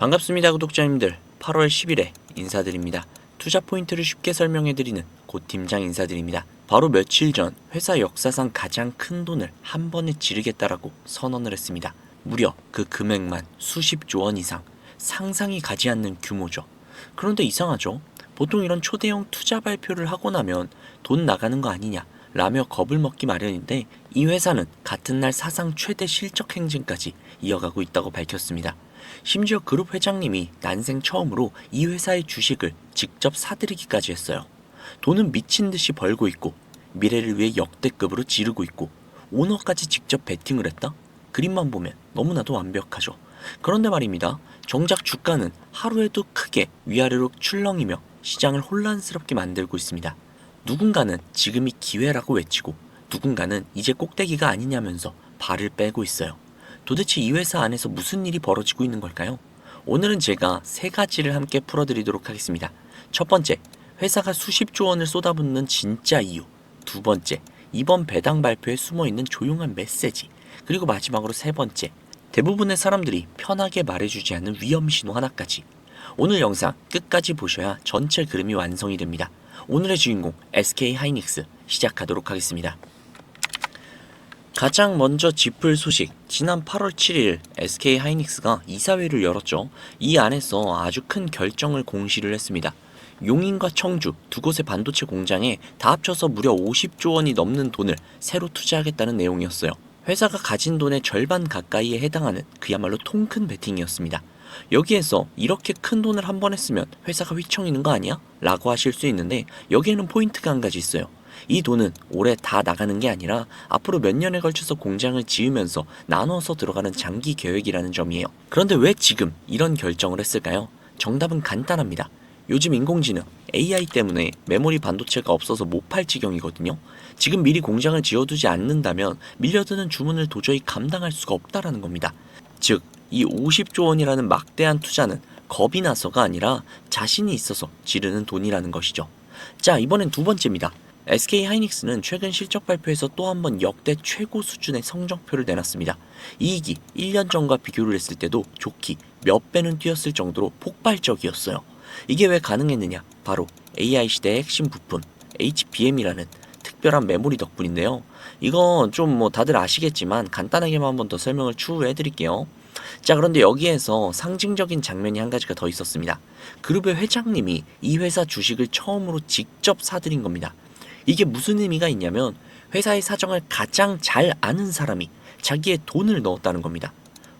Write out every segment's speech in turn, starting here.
반갑습니다, 구독자님들. 8월 10일에 인사드립니다. 투자 포인트를 쉽게 설명해드리는 고 팀장 인사드립니다. 바로 며칠 전 회사 역사상 가장 큰 돈을 한 번에 지르겠다라고 선언을 했습니다. 무려 그 금액만 수십조 원 이상, 상상이 가지 않는 규모죠. 그런데 이상하죠? 보통 이런 초대형 투자 발표를 하고 나면 돈 나가는 거 아니냐 라며 겁을 먹기 마련인데, 이 회사는 같은 날 사상 최대 실적 행진까지 이어가고 있다고 밝혔습니다. 심지어 그룹 회장님이 난생 처음으로 이 회사의 주식을 직접 사들이기까지 했어요. 돈은 미친 듯이 벌고 있고 미래를 위해 역대급으로 지르고 있고 오너까지 직접 베팅을 했다? 그림만 보면 너무나도 완벽하죠. 그런데 말입니다. 정작 주가는 하루에도 크게 위아래로 출렁이며 시장을 혼란스럽게 만들고 있습니다. 누군가는 지금이 기회라고 외치고 누군가는 이제 꼭대기가 아니냐면서 발을 빼고 있어요. 도대체 이 회사 안에서 무슨 일이 벌어지고 있는 걸까요? 오늘은 제가 세 가지를 함께 풀어드리도록 하겠습니다. 첫 번째, 회사가 수십조 원을 쏟아붓는 진짜 이유. 두 번째, 이번 배당 발표에 숨어있는 조용한 메시지. 그리고 마지막으로 세 번째, 대부분의 사람들이 편하게 말해주지 않는 위험 신호 하나까지. 오늘 영상 끝까지 보셔야 전체 그림이 완성이 됩니다. 오늘의 주인공 SK하이닉스 시작하도록 하겠습니다. 가장 먼저 짚을 소식, 지난 8월 7일 SK하이닉스가 이사회를 열었죠. 이 안에서 아주 큰 결정을 공시를 했습니다. 용인과 청주 두 곳의 반도체 공장에 다 합쳐서 무려 50조 원이 넘는 돈을 새로 투자하겠다는 내용이었어요. 회사가 가진 돈의 절반 가까이에 해당하는 그야말로 통큰 베팅이었습니다. 여기에서 이렇게 큰 돈을 한 번 했으면 회사가 휘청이는 거 아니야? 라고 하실 수 있는데, 여기에는 포인트가 한 가지 있어요. 이 돈은 올해 다 나가는 게 아니라 앞으로 몇 년에 걸쳐서 공장을 지으면서 나눠서 들어가는 장기 계획이라는 점이에요. 그런데 왜 지금 이런 결정을 했을까요? 정답은 간단합니다. 요즘 인공지능, AI 때문에 메모리 반도체가 없어서 못 팔 지경이거든요. 지금 미리 공장을 지어두지 않는다면 밀려드는 주문을 도저히 감당할 수가 없다라는 겁니다. 즉, 이 50조 원이라는 막대한 투자는 겁이 나서가 아니라 자신이 있어서 지르는 돈이라는 것이죠. 자, 이번엔 두 번째입니다. SK하이닉스는 최근 실적 발표에서 또 한 번 역대 최고 수준의 성적표를 내놨습니다. 이익이 1년 전과 비교를 했을 때도 좋기 몇 배는 뛰었을 정도로 폭발적이었어요. 이게 왜 가능했느냐? 바로 AI 시대의 핵심 부품 HBM이라는 특별한 메모리 덕분인데요. 이건 좀 다들 아시겠지만 간단하게만 한 번 더 설명을 추후에 해드릴게요. 자, 그런데 여기에서 상징적인 장면이 한 가지가 더 있었습니다. 그룹의 회장님이 이 회사 주식을 처음으로 직접 사들인 겁니다. 이게 무슨 의미가 있냐면 회사의 사정을 가장 잘 아는 사람이 자기의 돈을 넣었다는 겁니다.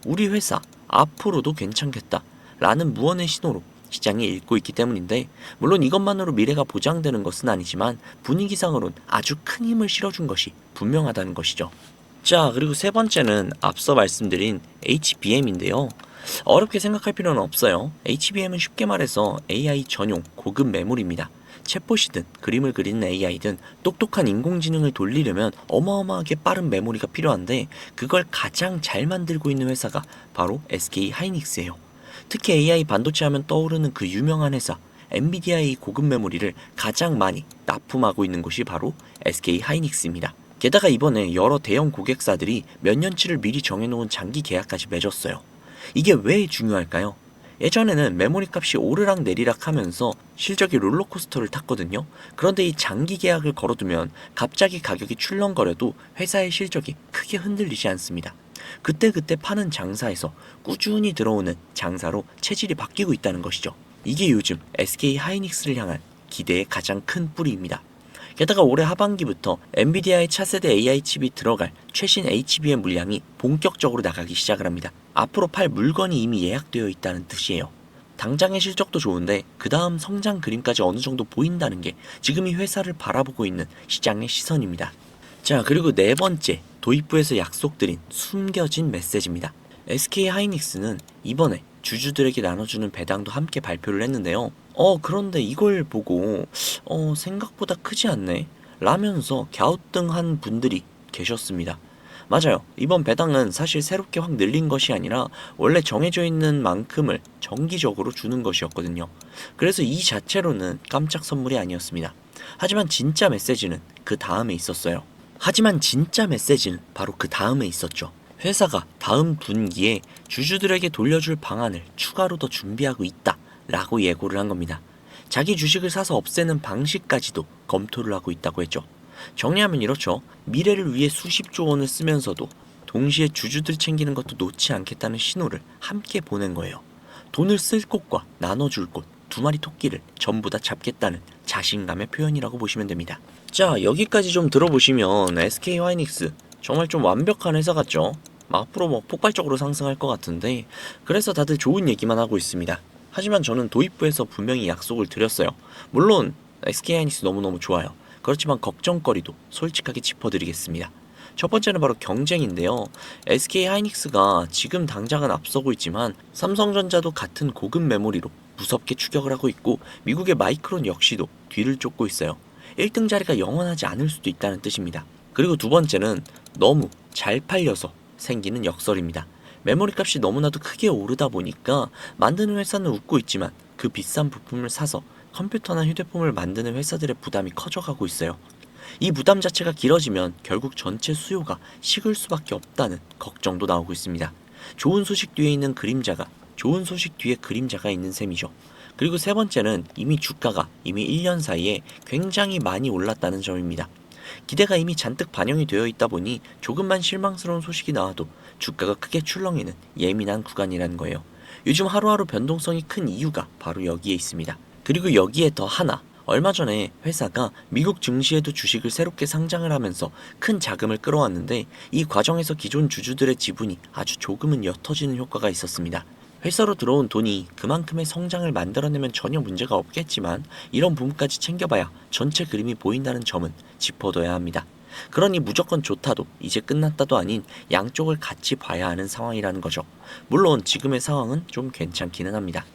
우리 회사 앞으로도 괜찮겠다 라는 무언의 신호로 시장이 읽고 있기 때문인데, 물론 이것만으로 미래가 보장되는 것은 아니지만 분위기상으론 아주 큰 힘을 실어준 것이 분명하다는 것이죠. 자, 그리고 세 번째는 앞서 말씀드린 HBM인데요. 어렵게 생각할 필요는 없어요. HBM은 쉽게 말해서 AI 전용 고급 메모리입니다. 챗봇이든 그림을 그리는 AI든 똑똑한 인공지능을 돌리려면 어마어마하게 빠른 메모리가 필요한데, 그걸 가장 잘 만들고 있는 회사가 바로 SK하이닉스예요. 특히 AI 반도체 하면 떠오르는 그 유명한 회사 엔비디아의 고급 메모리를 가장 많이 납품하고 있는 곳이 바로 SK하이닉스입니다. 게다가 이번에 여러 대형 고객사들이 몇 년치를 미리 정해놓은 장기 계약까지 맺었어요. 이게 왜 중요할까요? 예전에는 메모리 값이 오르락 내리락 하면서 실적이 롤러코스터를 탔거든요. 그런데 이 장기 계약을 걸어두면 갑자기 가격이 출렁거려도 회사의 실적이 크게 흔들리지 않습니다. 그때그때 파는 장사에서 꾸준히 들어오는 장사로 체질이 바뀌고 있다는 것이죠. 이게 요즘 SK하이닉스를 향한 기대의 가장 큰 뿌리입니다. 게다가 올해 하반기부터 엔비디아의 차세대 AI 칩이 들어갈 최신 HBM 물량이 본격적으로 나가기 시작을 합니다. 앞으로 팔 물건이 이미 예약되어 있다는 뜻이에요. 당장의 실적도 좋은데 그 다음 성장 그림까지 어느 정도 보인다는 게 지금 이 회사를 바라보고 있는 시장의 시선입니다. 자, 그리고 네 번째, 도입부에서 약속드린 숨겨진 메시지입니다. SK하이닉스는 이번에 주주들에게 나눠주는 배당도 함께 발표를 했는데요. 그런데 이걸 보고 생각보다 크지 않네 라면서 갸우뚱한 분들이 계셨습니다. 맞아요. 이번 배당은 사실 새롭게 확 늘린 것이 아니라 원래 정해져 있는 만큼을 정기적으로 주는 것이었거든요. 그래서 이 자체로는 깜짝 선물이 아니었습니다. 하지만 진짜 메시지는 그 다음에 있었어요. 바로 그 다음에 있었죠. 회사가 다음 분기에 주주들에게 돌려줄 방안을 추가로 더 준비하고 있다 라고 예고를 한 겁니다. 자기 주식을 사서 없애는 방식까지도 검토를 하고 있다고 했죠. 정리하면 이렇죠. 미래를 위해 수십조 원을 쓰면서도 동시에 주주들 챙기는 것도 놓지 않겠다는 신호를 함께 보낸 거예요. 돈을 쓸 곳과 나눠줄 곳, 두 마리 토끼를 전부 다 잡겠다는 자신감의 표현이라고 보시면 됩니다. 자, 여기까지 좀 들어보시면 SK 하이닉스 정말 좀 완벽한 회사 같죠? 앞으로 뭐 폭발적으로 상승할 것 같은데, 그래서 다들 좋은 얘기만 하고 있습니다. 하지만 저는 도입부에서 분명히 약속을 드렸어요. 물론 SK 하이닉스 너무너무 좋아요. 그렇지만 걱정거리도 솔직하게 짚어드리겠습니다. 첫 번째는 바로 경쟁인데요. SK 하이닉스가 지금 당장은 앞서고 있지만 삼성전자도 같은 고급 메모리로 무섭게 추격을 하고 있고, 미국의 마이크론 역시도 뒤를 쫓고 있어요. 1등 자리가 영원하지 않을 수도 있다는 뜻입니다. 그리고 두 번째는 너무 잘 팔려서 생기는 역설입니다. 메모리 값이 너무나도 크게 오르다 보니까 만드는 회사는 웃고 있지만 그 비싼 부품을 사서 컴퓨터나 휴대폰을 만드는 회사들의 부담이 커져가고 있어요. 이 부담 자체가 길어지면 결국 전체 수요가 식을 수밖에 없다는 걱정도 나오고 있습니다. 좋은 소식 뒤에 있는 그림자가, 좋은 소식 뒤에 그림자가 있는 셈이죠. 그리고 세 번째는 이미 주가가 이미 1년 사이에 굉장히 많이 올랐다는 점입니다. 기대가 이미 잔뜩 반영이 되어 있다 보니 조금만 실망스러운 소식이 나와도 주가가 크게 출렁이는 예민한 구간이라는 거예요. 요즘 하루하루 변동성이 큰 이유가 바로 여기에 있습니다. 그리고 여기에 더 하나, 얼마 전에 회사가 미국 증시에도 주식을 새롭게 상장을 하면서 큰 자금을 끌어왔는데, 이 과정에서 기존 주주들의 지분이 아주 조금은 옅어지는 효과가 있었습니다. 회사로 들어온 돈이 그만큼의 성장을 만들어내면 전혀 문제가 없겠지만 이런 부분까지 챙겨봐야 전체 그림이 보인다는 점은 짚어둬야 합니다. 그러니 무조건 좋다도 이제 끝났다도 아닌 양쪽을 같이 봐야 하는 상황이라는 거죠. 물론 지금의 상황은 좀 괜찮기는 합니다.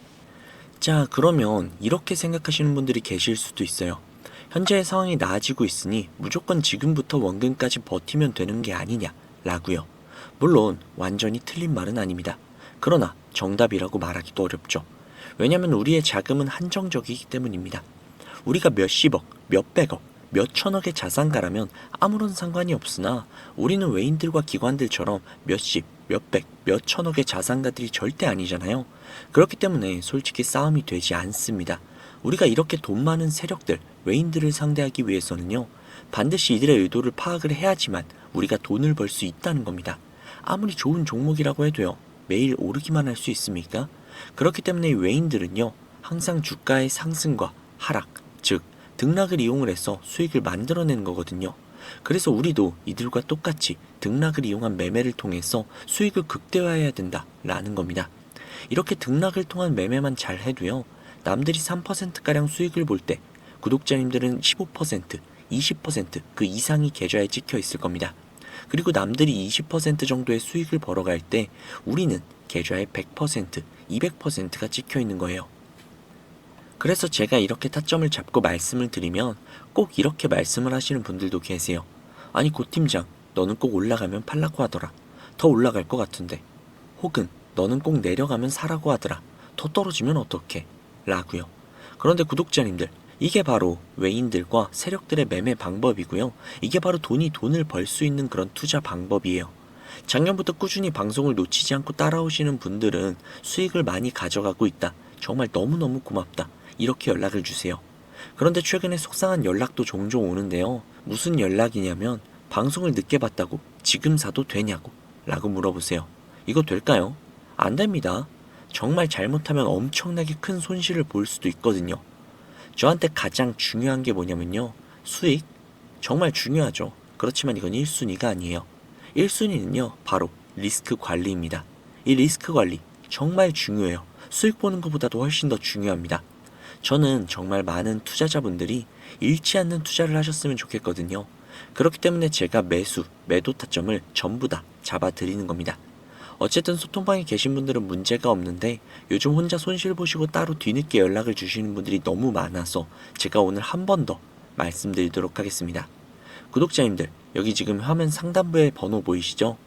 자, 그러면 이렇게 생각하시는 분들이 계실 수도 있어요. 현재의 상황이 나아지고 있으니 무조건 지금부터 원금까지 버티면 되는 게 아니냐 라고요. 물론 완전히 틀린 말은 아닙니다. 그러나 정답이라고 말하기도 어렵죠. 왜냐면 우리의 자금은 한정적이기 때문입니다. 우리가 몇십억, 몇백억, 몇천억의 자산가라면 아무런 상관이 없으나 우리는 외인들과 기관들처럼 몇십, 몇백, 몇천억의 자산가들이 절대 아니잖아요. 그렇기 때문에 솔직히 싸움이 되지 않습니다. 우리가 이렇게 돈 많은 세력들, 외인들을 상대하기 위해서는요, 반드시 이들의 의도를 파악을 해야지만 우리가 돈을 벌 수 있다는 겁니다. 아무리 좋은 종목이라고 해도요, 매일 오르기만 할 수 있습니까? 그렇기 때문에 외인들은요, 항상 주가의 상승과 하락, 즉 등락을 이용을 해서 수익을 만들어내는 거거든요. 그래서 우리도 이들과 똑같이 등락을 이용한 매매를 통해서 수익을 극대화해야 된다라는 겁니다. 이렇게 등락을 통한 매매만 잘 해도요, 남들이 3%가량 수익을 볼 때 구독자님들은 15%, 20% 그 이상이 계좌에 찍혀 있을 겁니다. 그리고 남들이 20% 정도의 수익을 벌어갈 때 우리는 계좌에 100%, 200%가 찍혀 있는 거예요. 그래서 제가 이렇게 타점을 잡고 말씀을 드리면 꼭 이렇게 말씀을 하시는 분들도 계세요. 아니 고 팀장, 너는 꼭 올라가면 팔라고 하더라. 더 올라갈 것 같은데. 혹은 너는 꼭 내려가면 사라고 하더라. 더 떨어지면 어떡해? 라고요. 그런데 구독자님들, 이게 바로 외인들과 세력들의 매매 방법이고요. 이게 바로 돈을 벌 수 있는 그런 투자 방법이에요. 작년부터 꾸준히 방송을 놓치지 않고 따라오시는 분들은 수익을 많이 가져가고 있다. 정말 너무너무 고맙다. 이렇게 연락을 주세요. 그런데 최근에 속상한 연락도 종종 오는데요. 무슨 연락이냐면 방송을 늦게 봤다고 지금 사도 되냐고 라고 물어보세요. 이거 될까요? 안 됩니다. 정말 잘못하면 엄청나게 큰 손실을 볼 수도 있거든요. 저한테 가장 중요한 게 뭐냐면요. 수익? 정말 중요하죠. 그렇지만 이건 1순위가 아니에요. 1순위는요. 바로 리스크 관리입니다. 이 리스크 관리 정말 중요해요. 수익 보는 것보다도 훨씬 더 중요합니다. 저는 정말 많은 투자자분들이 잃지 않는 투자를 하셨으면 좋겠거든요. 그렇기 때문에 제가 매도 타점을 전부 다 잡아드리는 겁니다. 어쨌든 소통방에 계신 분들은 문제가 없는데 요즘 혼자 손실 보시고 따로 뒤늦게 연락을 주시는 분들이 너무 많아서 제가 오늘 한 번 더 말씀드리도록 하겠습니다. 구독자님들, 여기 지금 화면 상단부에 번호 보이시죠?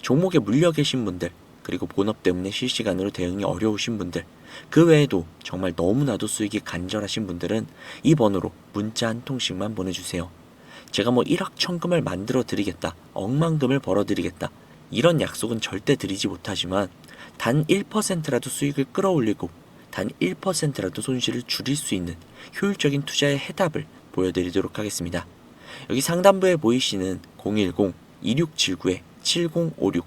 종목에 물려 계신 분들, 그리고 본업 때문에 실시간으로 대응이 어려우신 분들, 그 외에도 정말 너무나도 수익이 간절하신 분들은 이 번호로 문자 한 통씩만 보내주세요. 제가 뭐 1억 천금을 만들어 드리겠다, 억만금을 벌어 드리겠다, 이런 약속은 절대 드리지 못하지만 단 1%라도 수익을 끌어올리고 단 1%라도 손실을 줄일 수 있는 효율적인 투자의 해답을 보여드리도록 하겠습니다. 여기 상단부에 보이시는 010-2679-7056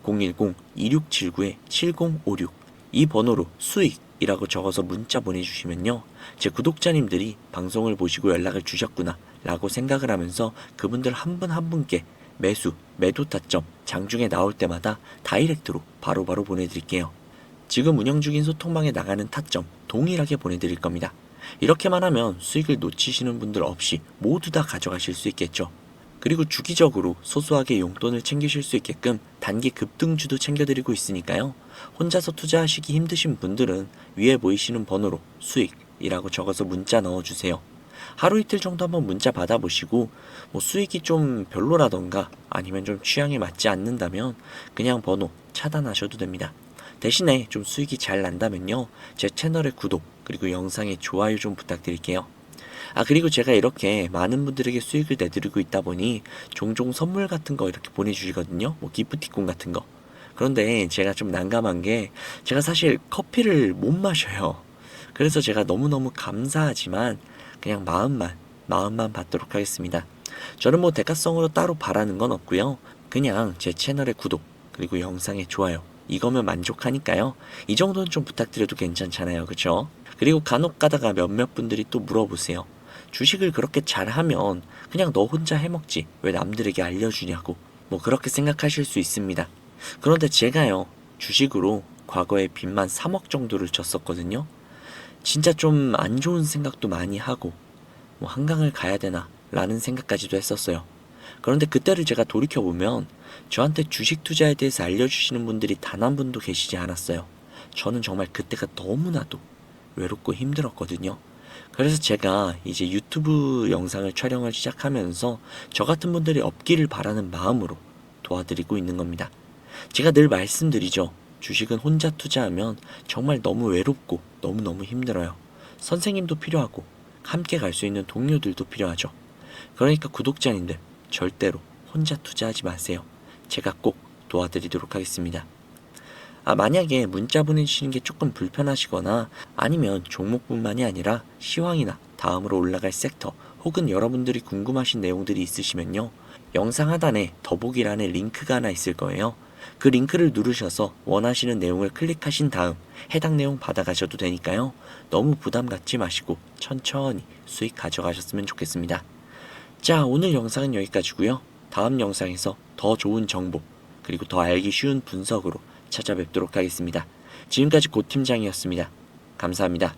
010-2679-7056 이 번호로 수익이라고 적어서 문자 보내주시면요, 제 구독자님들이 방송을 보시고 연락을 주셨구나 라고 생각을 하면서 그분들 한 분 한 분께 매수, 매도 타점 장중에 나올 때마다 다이렉트로 바로바로 보내드릴게요. 지금 운영 중인 소통방에 나가는 타점 동일하게 보내드릴 겁니다. 이렇게만 하면 수익을 놓치시는 분들 없이 모두 다 가져가실 수 있겠죠. 그리고 주기적으로 소소하게 용돈을 챙기실 수 있게끔 단기 급등주도 챙겨드리고 있으니까요. 혼자서 투자하시기 힘드신 분들은 위에 보이시는 번호로 수익이라고 적어서 문자 넣어주세요. 하루 이틀 정도 한번 문자 받아보시고 수익이 좀 별로라던가 아니면 좀 취향에 맞지 않는다면 그냥 번호 차단하셔도 됩니다. 대신에 좀 수익이 잘 난다면요, 제 채널의 구독 그리고 영상의 좋아요 좀 부탁드릴게요. 그리고 제가 이렇게 많은 분들에게 수익을 내드리고 있다 보니 종종 선물 같은 거 이렇게 보내주시거든요. 기프티콘 같은 거. 그런데 제가 좀 난감한 게 제가 사실 커피를 못 마셔요. 그래서 제가 너무너무 감사하지만 그냥 마음만 받도록 하겠습니다. 저는 대가성으로 따로 바라는 건 없고요. 그냥 제 채널의 구독 그리고 영상의 좋아요 이거면 만족하니까요. 이 정도는 좀 부탁드려도 괜찮잖아요. 그쵸? 그리고 간혹 가다가 몇몇 분들이 또 물어보세요. 주식을 그렇게 잘하면 그냥 너 혼자 해먹지 왜 남들에게 알려주냐고 그렇게 생각하실 수 있습니다. 그런데 제가요, 주식으로 과거에 빚만 3억 정도를 졌었거든요. 진짜 좀 안 좋은 생각도 많이 하고 한강을 가야 되나 라는 생각까지도 했었어요. 그런데 그때를 제가 돌이켜보면 저한테 주식 투자에 대해서 알려주시는 분들이 단 한 분도 계시지 않았어요. 저는 정말 그때가 너무나도 외롭고 힘들었거든요. 그래서 제가 이제 유튜브 영상을 촬영을 시작하면서 저 같은 분들이 없기를 바라는 마음으로 도와드리고 있는 겁니다. 제가 늘 말씀드리죠. 주식은 혼자 투자하면 정말 너무 외롭고 너무너무 힘들어요. 선생님도 필요하고 함께 갈 수 있는 동료들도 필요하죠. 그러니까 구독자님들 절대로 혼자 투자하지 마세요. 제가 꼭 도와드리도록 하겠습니다. 만약에 문자 보내주시는 게 조금 불편하시거나 아니면 종목뿐만이 아니라 시황이나 다음으로 올라갈 섹터 혹은 여러분들이 궁금하신 내용들이 있으시면요, 영상 하단에 더보기란에 링크가 하나 있을 거예요. 그 링크를 누르셔서 원하시는 내용을 클릭하신 다음 해당 내용 받아가셔도 되니까요. 너무 부담 갖지 마시고 천천히 수익 가져가셨으면 좋겠습니다. 자, 오늘 영상은 여기까지고요. 다음 영상에서 더 좋은 정보 그리고 더 알기 쉬운 분석으로 찾아뵙도록 하겠습니다. 지금까지 고 팀장이었습니다. 감사합니다.